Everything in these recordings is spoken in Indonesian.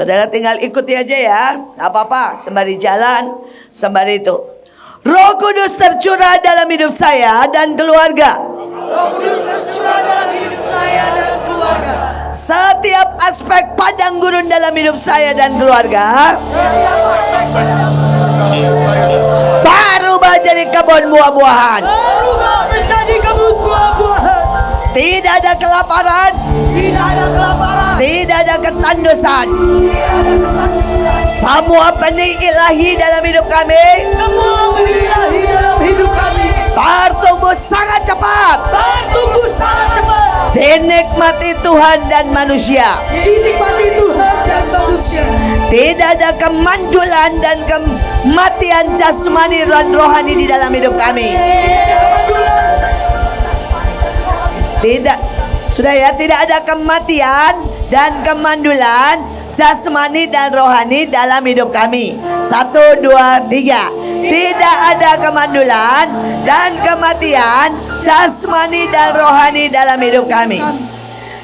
Saudara tinggal ikuti aja ya. Gak apa-apa, sembari jalan, sembari itu. Roh Kudus tercurah dalam hidup saya dan keluarga. Roh Kudus tercurah dalam hidup saya dan keluarga. Setiap aspek padang gurun dalam hidup saya dan keluarga Setiap aspek padang baru menjadi kebun buah-buahan. berubah menjadi kebun buah-buahan. Tidak ada kelaparan, Tidak ada kelaparan. tidak ada ketandusan. Tidak ada ketakutan. Semua benih ilahi dalam hidup kami Semua benih ilahi dalam hidup kami bertumbuh sangat cepat, bertumbuh sangat cepat. dinikmati Tuhan dan manusia. Dinikmati Tuhan dan manusia. Tidak ada kemandulan dan kematian jasmani dan rohani di dalam hidup kami. Tidak ada kemandulan. Tidak, sudah ya, tidak ada kematian dan kemandulan jasmani dan rohani dalam hidup kami. 1, 2, 3. Tidak ada kemandulan dan kematian jasmani dan rohani dalam hidup kami.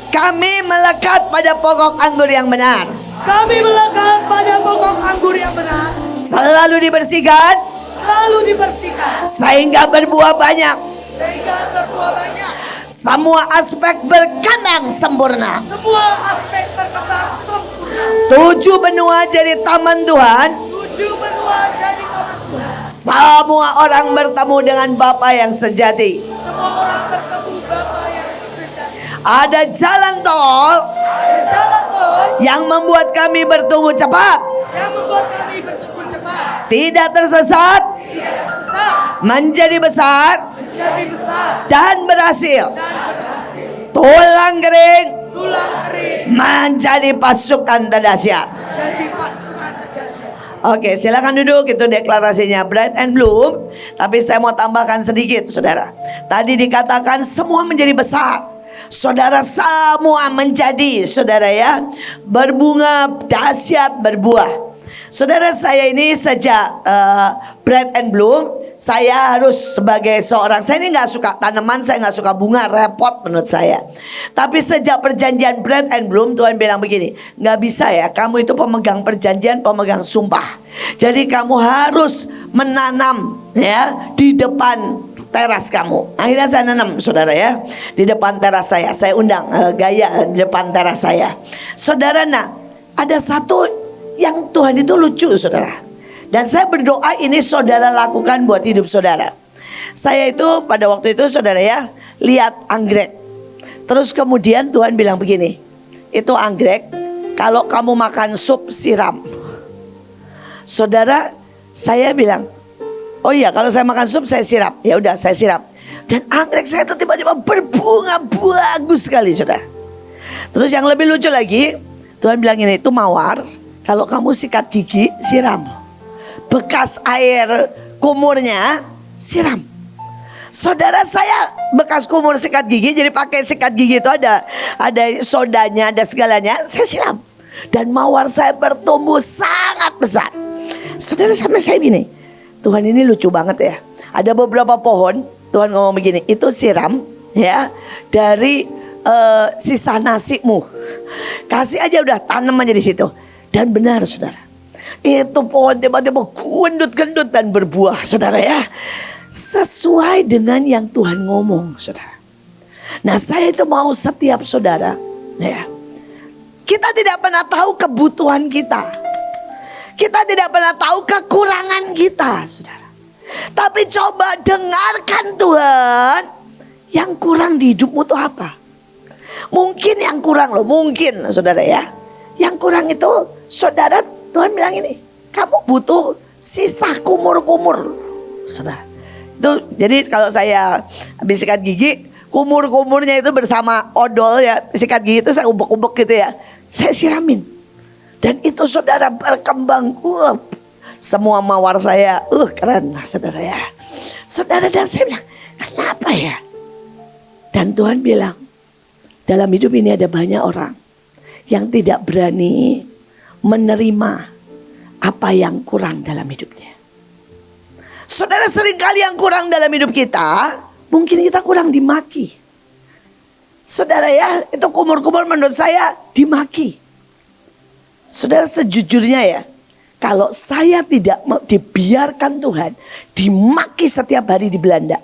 Kami melekat pada pokok anggur yang benar, Kami melekat pada pokok anggur yang benar, selalu dibersihkan selalu dibersihkan sehingga berbuah banyak. sehingga berbuah banyak. Semua aspek berkembang sempurna. Semua aspek berkembang sempurna. 7 benua jadi taman Tuhan. 7 benua jadi taman Tuhan. Semua orang bertemu dengan Bapa yang sejati. Semua orang bertemu Bapa yang sejati. Ada jalan tol Ada jalan tol yang membuat kami bertumbuh cepat, yang membuat kami bertumbuh cepat, tidak tersesat, tidak tersesat, menjadi besar menjadi besar dan berhasil. dan berhasil. Tulang kering Tulang kering menjadi pasukan terdahsyat. menjadi pasukan terdahsyat. Oke, silakan duduk. Itu deklarasinya Bright and Bloom. Tapi saya mau tambahkan sedikit, saudara. Tadi dikatakan semua menjadi besar. Saudara, semua menjadi, saudara ya, berbunga dahsyat, berbuah. Saudara, saya ini sejak Bright and Bloom, saya harus sebagai seorang, saya ini nggak suka tanaman, saya nggak suka bunga, repot menurut saya. Tapi sejak perjanjian Bright and Bloom, Tuhan bilang begini, nggak bisa ya, kamu itu pemegang perjanjian, pemegang sumpah. Jadi kamu harus menanam ya di depan teras kamu. Akhirnya saya nanam, saudara ya, di depan teras saya. Saya undang Gaya di depan teras saya. Saudara, nah ada satu yang Tuhan itu lucu, saudara. Dan saya berdoa ini saudara lakukan buat hidup saudara. Saya itu pada waktu itu, saudara ya, lihat anggrek. Terus kemudian Tuhan bilang begini, itu anggrek, kalau kamu makan sup siram. Saudara, saya bilang, oh iya, kalau saya makan sup saya siram. Ya udah, saya siram. Dan anggrek saya itu tiba-tiba berbunga bagus sekali, saudara. Terus yang lebih lucu lagi, Tuhan bilang ini, itu mawar, kalau kamu sikat gigi siram. Bekas air kumurnya siram. Saudara, saya bekas kumur sikat gigi, jadi pakai sikat gigi itu ada sodanya, ada segalanya, saya siram. Dan mawar saya bertumbuh sangat besar. Saudara, sampai saya gini, Tuhan ini lucu banget ya. Ada beberapa pohon, Tuhan ngomong begini, itu siram ya dari sisa nasimu. Kasih aja udah, tanam aja di situ. Dan benar, saudara, itu pohon tiba-tiba gendut-gendut dan berbuah, saudara ya. Sesuai dengan yang Tuhan ngomong, saudara. Nah, saya itu mau setiap saudara ya, kita tidak pernah tahu kebutuhan kita. Kita tidak pernah tahu kekurangan kita, saudara. Tapi coba dengarkan Tuhan, yang kurang di hidupmu itu apa? Mungkin yang kurang loh, mungkin saudara ya, yang kurang itu saudara, Tuhan bilang ini, kamu butuh sisa kumur-kumur, saudara. Itu jadi kalau saya habis sikat gigi, kumur-kumurnya itu bersama odol ya, sikat gigi itu saya ubek-ubek gitu ya, saya siramin. Dan itu saudara berkembang, semua mawar saya, keren lah saudara ya. Saudara, dan saya bilang, kenapa ya? Dan Tuhan bilang, dalam hidup ini ada banyak orang yang tidak berani menerima apa yang kurang dalam hidupnya. Saudara, seringkali yang kurang dalam hidup kita, mungkin kita kurang dimaki. Saudara ya, itu kumur-kumur menurut saya dimaki. Saudara, sejujurnya ya, kalau saya tidak dibiarkan Tuhan dimaki setiap hari di Belanda.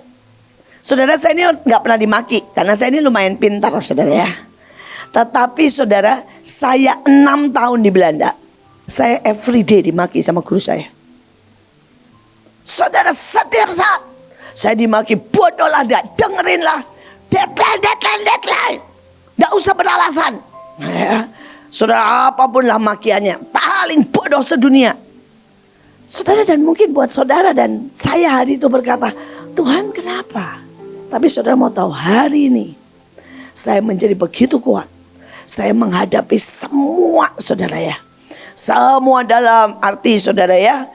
Saudara, saya ini nggak pernah dimaki karena saya ini lumayan pintar, saudara ya. Tetapi saudara, saya 6 tahun di Belanda, saya everyday dimaki sama guru saya. Saudara, setiap saat saya dimaki, bodoh lah, dengerin lah, deadline. Nggak usah beralasan. Ya. Saudara, apapun lah makiannya, paling bodoh sedunia. Saudara, dan mungkin buat saudara dan saya hari itu berkata, Tuhan kenapa? Tapi saudara mau tahu, hari ini saya menjadi begitu kuat. Saya menghadapi semua, saudara ya. Semua dalam arti saudara ya,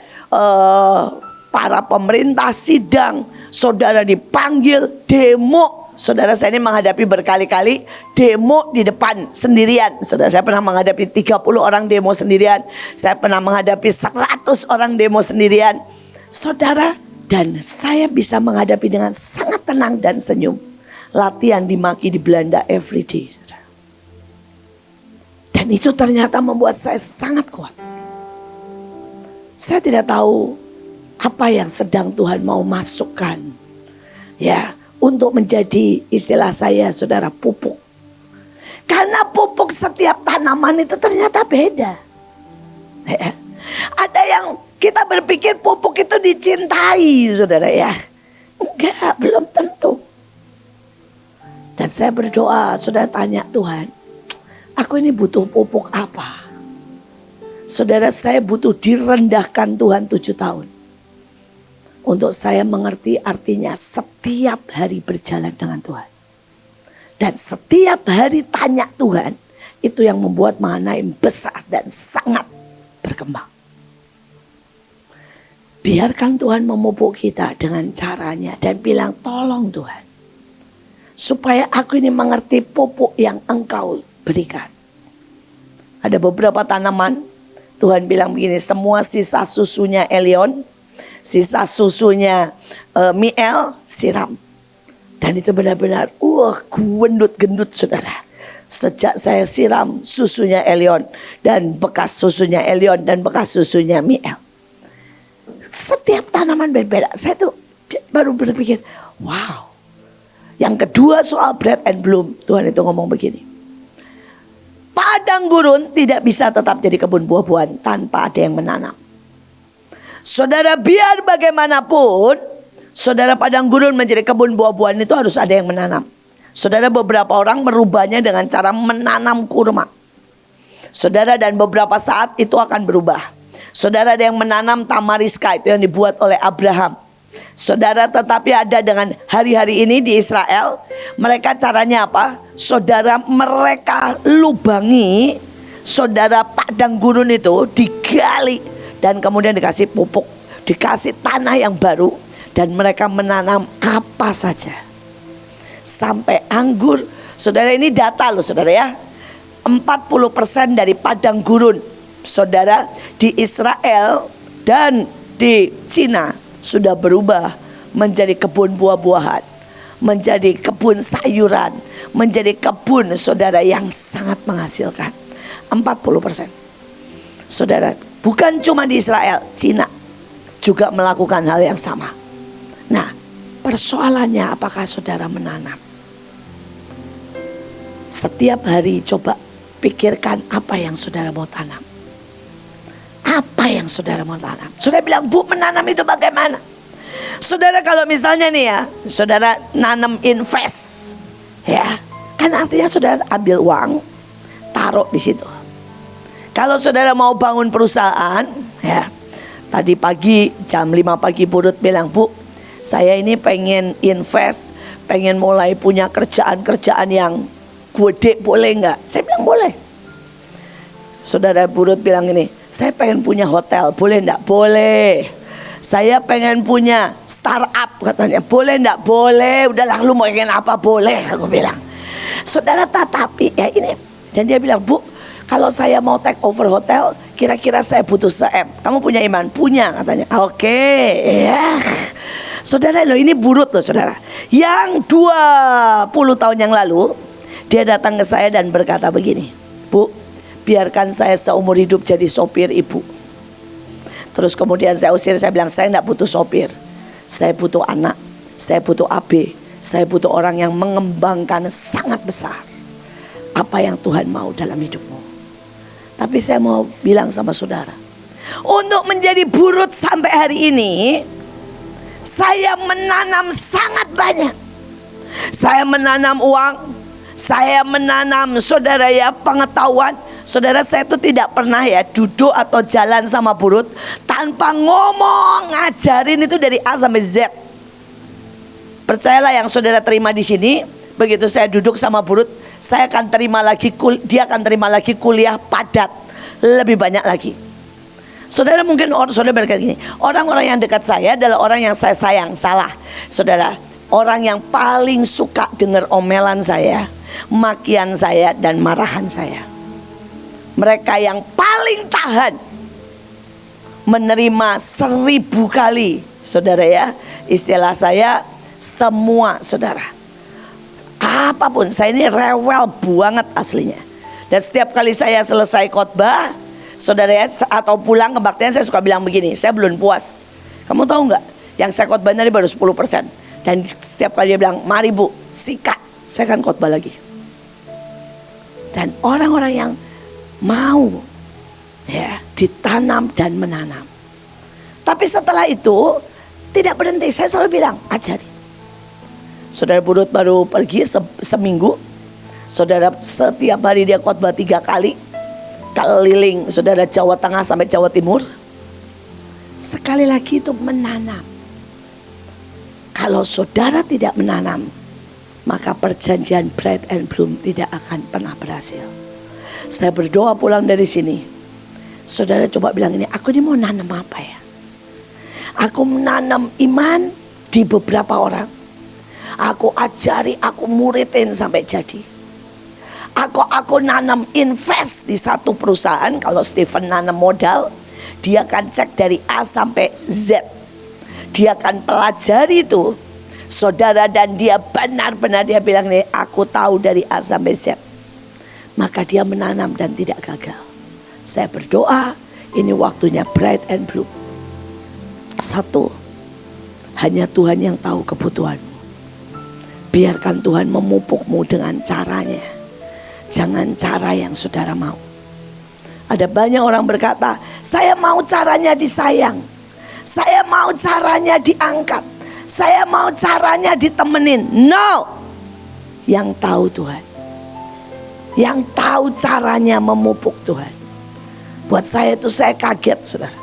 para pemerintah sidang, saudara dipanggil demo. Saudara, saya ini menghadapi berkali-kali demo di depan sendirian. Saudara, saya pernah menghadapi 30 orang demo sendirian. Saya pernah menghadapi 100 orang demo sendirian. Saudara, dan saya bisa menghadapi dengan sangat tenang dan senyum. Latihan dimaki di Belanda everyday. Dan itu ternyata membuat saya sangat kuat. Saya tidak tahu apa yang sedang Tuhan mau masukkan. Ya, untuk menjadi istilah saya, saudara, pupuk. Karena pupuk setiap tanaman itu ternyata beda. Ya. Ada yang kita berpikir pupuk itu dicintai, saudara ya. Enggak, belum tentu. Dan saya berdoa, saudara, tanya Tuhan, aku ini butuh pupuk apa? Saudara, saya butuh direndahkan Tuhan 7 tahun. Untuk saya mengerti artinya setiap hari berjalan dengan Tuhan. Dan setiap hari tanya Tuhan, itu yang membuat Mahanaim besar dan sangat berkembang. Biarkan Tuhan memupuk kita dengan caranya dan bilang, tolong Tuhan. Supaya aku ini mengerti pupuk yang Engkau berikan. Ada beberapa tanaman, Tuhan bilang begini, semua sisa susunya Elion, sisa susunya Miel, siram. Dan itu benar-benar gendut-gendut, saudara. Sejak saya siram susunya Elion dan bekas susunya Elion dan bekas susunya Miel. Setiap tanaman berbeda. Saya tuh baru berpikir, wow. Yang kedua soal bread and bloom, Tuhan itu ngomong begini. Padang gurun tidak bisa tetap jadi kebun buah-buahan tanpa ada yang menanam. Saudara, biar bagaimanapun, saudara, padang gurun menjadi kebun buah-buahan itu harus ada yang menanam. Saudara, beberapa orang merubahnya dengan cara menanam kurma. Saudara, dan beberapa saat itu akan berubah. Saudara, ada yang menanam tamariska, itu yang dibuat oleh Abraham. Saudara, tetapi ada dengan hari-hari ini di Israel, mereka caranya apa? Saudara, mereka lubangi, saudara, padang gurun itu digali dan kemudian dikasih pupuk, dikasih tanah yang baru, dan mereka menanam apa saja. Sampai anggur, saudara, ini data loh saudara ya. 40% dari padang gurun, saudara, di Israel dan di Cina sudah berubah menjadi kebun buah-buahan, menjadi kebun sayuran, menjadi kebun, saudara, yang sangat menghasilkan. 40%. Saudara, bukan cuma di Israel, Cina juga melakukan hal yang sama. Nah, persoalannya apakah saudara menanam? Setiap hari coba pikirkan apa yang saudara mau tanam. Apa yang saudara mau tanam? Saudara bilang, Bu, menanam itu bagaimana? Saudara, kalau misalnya nih ya, saudara nanam invest, ya, kan artinya saudara ambil uang, taruh di situ. Kalau saudara mau bangun perusahaan, ya, tadi pagi jam 5 pagi Burut bilang, Bu, saya ini pengen invest, pengen mulai punya kerjaan-kerjaan yang gede, boleh nggak? Saya bilang boleh. Saudara, Burut bilang ini, saya pengen punya hotel, boleh enggak? Boleh. Saya pengen punya startup, katanya. Boleh enggak? Boleh. Udahlah, lu mau ingin apa? Boleh, aku bilang. Saudara, tetapi ya ini. Dan dia bilang, Bu, kalau saya mau take over hotel, kira-kira saya butuh se-M. Kamu punya iman? Punya, katanya. Oke, ya. Saudara, loh, ini Burut loh, saudara. Yang 20 tahun yang lalu, dia datang ke saya dan berkata begini, Bu, biarkan saya seumur hidup jadi sopir ibu. Terus kemudian saya usir, saya bilang saya enggak butuh sopir. Saya butuh anak, saya butuh AB, saya butuh orang yang mengembangkan sangat besar apa yang Tuhan mau dalam hidupmu. Tapi saya mau bilang sama saudara, untuk menjadi burut sampai hari ini, saya menanam sangat banyak. Saya menanam uang, saya menanam saudara ya pengetahuan. Saudara, saya itu tidak pernah ya duduk atau jalan sama burut tanpa ngomong, ngajarin itu dari A sampai Z. Percayalah yang saudara terima di sini, begitu saya duduk sama burut, saya akan terima lagi, dia akan terima lagi kuliah padat, lebih banyak lagi. Saudara mungkin saudara berkata gini, orang-orang yang dekat saya adalah orang yang saya sayang. Salah, saudara. Orang yang paling suka dengar omelan saya, makian saya, dan marahan saya. Mereka yang paling tahan menerima 1000 kali, saudara ya. Istilah saya semua, saudara. Apapun, saya ini rewel banget aslinya. Dan setiap kali saya selesai khotbah, saudara ya, atau pulang kebaktian, saya suka bilang begini, saya belum puas. Kamu tahu nggak? Yang saya khotbahnya ini baru 10%. Dan setiap kali dia bilang, mari bu, sikat, saya akan khotbah lagi. Dan orang-orang yang mau ya ditanam dan menanam. Tapi setelah itu tidak berhenti, saya selalu bilang ajari. Saudara burut baru pergi seminggu. Saudara setiap hari dia khotbah 3 kali, keliling saudara Jawa Tengah sampai Jawa Timur. Sekali lagi itu menanam. Kalau saudara tidak menanam, maka perjanjian Bright and Bloom tidak akan pernah berhasil. Saya berdoa pulang dari sini, saudara coba bilang ini, aku ini mau nanam apa ya? Aku menanam iman di beberapa orang. Aku ajari, aku muridin sampai jadi. Aku nanam invest di satu perusahaan. Kalau Stephen nanam modal, dia akan cek dari A sampai Z. Dia akan pelajari itu, saudara, dan dia benar-benar dia bilang nih, aku tahu dari A sampai Z. Maka dia menanam dan tidak gagal. Saya berdoa, ini waktunya Bright and Bloom. 1, hanya Tuhan yang tahu kebutuhanmu. Biarkan Tuhan memupukmu dengan caranya, jangan cara yang saudara mau. Ada banyak orang berkata, saya mau caranya disayang, saya mau caranya diangkat, saya mau caranya ditemenin. No, yang tahu Tuhan, yang tahu caranya memupuk Tuhan. Buat saya itu saya kaget, saudara.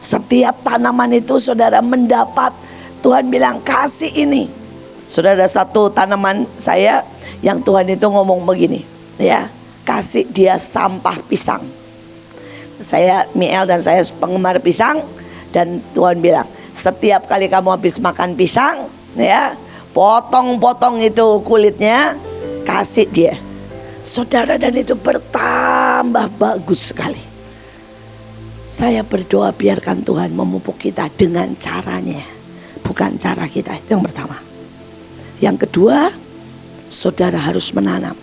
Setiap tanaman itu saudara mendapat, Tuhan bilang kasih ini. Saudara, satu tanaman saya yang Tuhan itu ngomong begini, ya, kasih dia sampah pisang. Saya Miel dan saya penggemar pisang, dan Tuhan bilang setiap kali kamu habis makan pisang, ya, potong-potong itu kulitnya, kasih dia. Saudara, dan itu bertambah bagus sekali. Saya berdoa biarkan Tuhan memupuk kita dengan caranya, bukan cara kita. Itu yang pertama. Yang kedua, saudara harus menanam.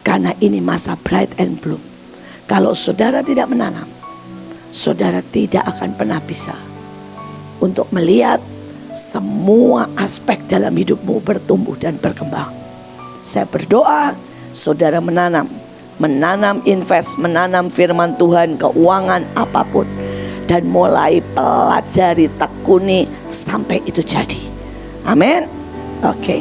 Karena ini masa Bright and Bloom. Kalau saudara tidak menanam, saudara tidak akan pernah bisa untuk melihat semua aspek dalam hidupmu bertumbuh dan berkembang. Saya berdoa saudara menanam invest, menanam firman Tuhan, keuangan, apapun, dan mulai pelajari, tekuni sampai itu jadi. Amin. Oke.